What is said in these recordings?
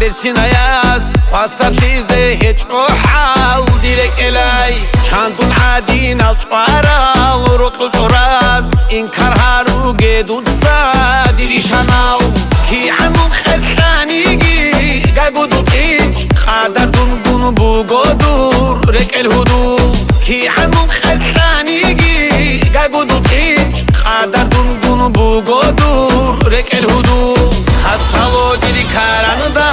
ارتناياس خاصة ليزي هيتشو حال ديرك إلاي چندون عادين الشوارال روك الجراز إنكار هارو جدود سا ديري شناو كي عمون خلخانيجي قاقودو تيج خادر دون بوغودور رك الهدوء كي عمون خلخانيجي قاقودو تيج خادر دون بوغودور رك الهدوء خاصة ديري كاراندا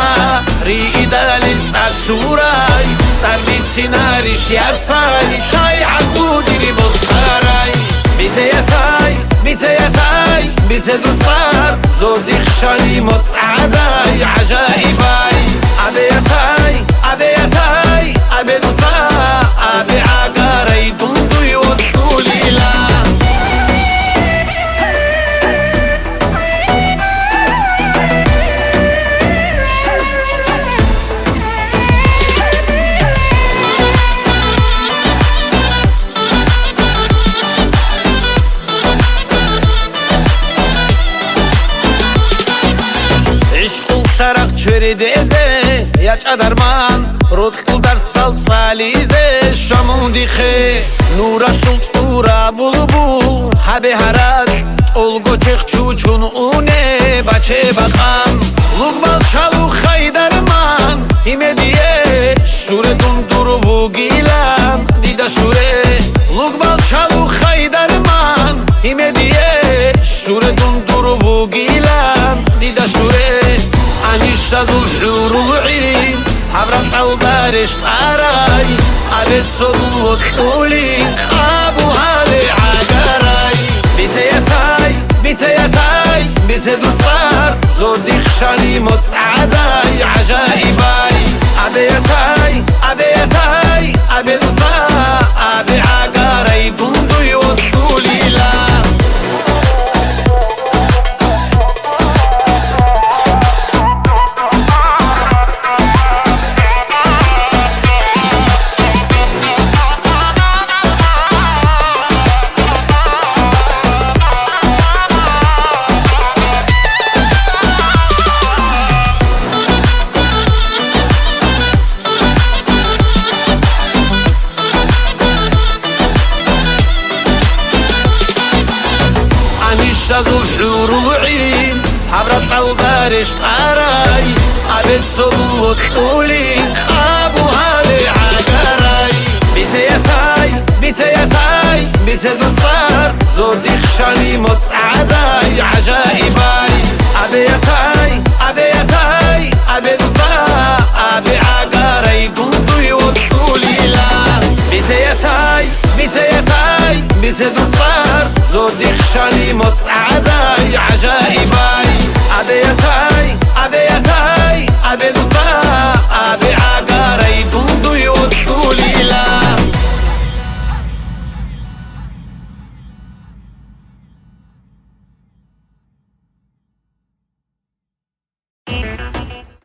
ريدا للساسوراي سالي تسيناري شياساي شاي عقو ديري بصاراي بيتي يا ساي بيتي يا ساي بيتي دوتار زور دي خشالي متصعداي عجائباي أبي يا ساي أبي يا ساي أبي دوتار أبي عقاري دوندو يوصولي لا چریدیزه یا چادرمان رود کلدر سال سالیزه شامون دیخه نورا سلطورا بولبول هبه هرات olgo çekçuçun une bache bakan lugbal çalu haydarman ime diye şure dunduru bu gilan dida şure lugbal çalu haydarman ime diye şure dunduru bu gilan dida şure anişazul hurul in habrat al barish taray alet solu khuli khabu hale agaray bite yasay bite yasay bite dufar zor dikhshali mutsaday ajaibay abe yasay abe yasay abe dufar abe agaray dundu yotuli la شازو حور العين حبرت البارش طاراي عبد صوت خولين خابوها لعقاراي بيتي يا ساي بيتي يا ساي بيتي دفار زور ديخشالي متصعداي عجائباي أبي يا ساي أبي يا ساي أبي دفار أبي عقاراي دندو يوصولي لا بيتي يا ساي بيتي يا ساي بيتي دفار زور ديخشالي متصعداي عجائباي أبي يا ساي أبي يا ساي أبي دفار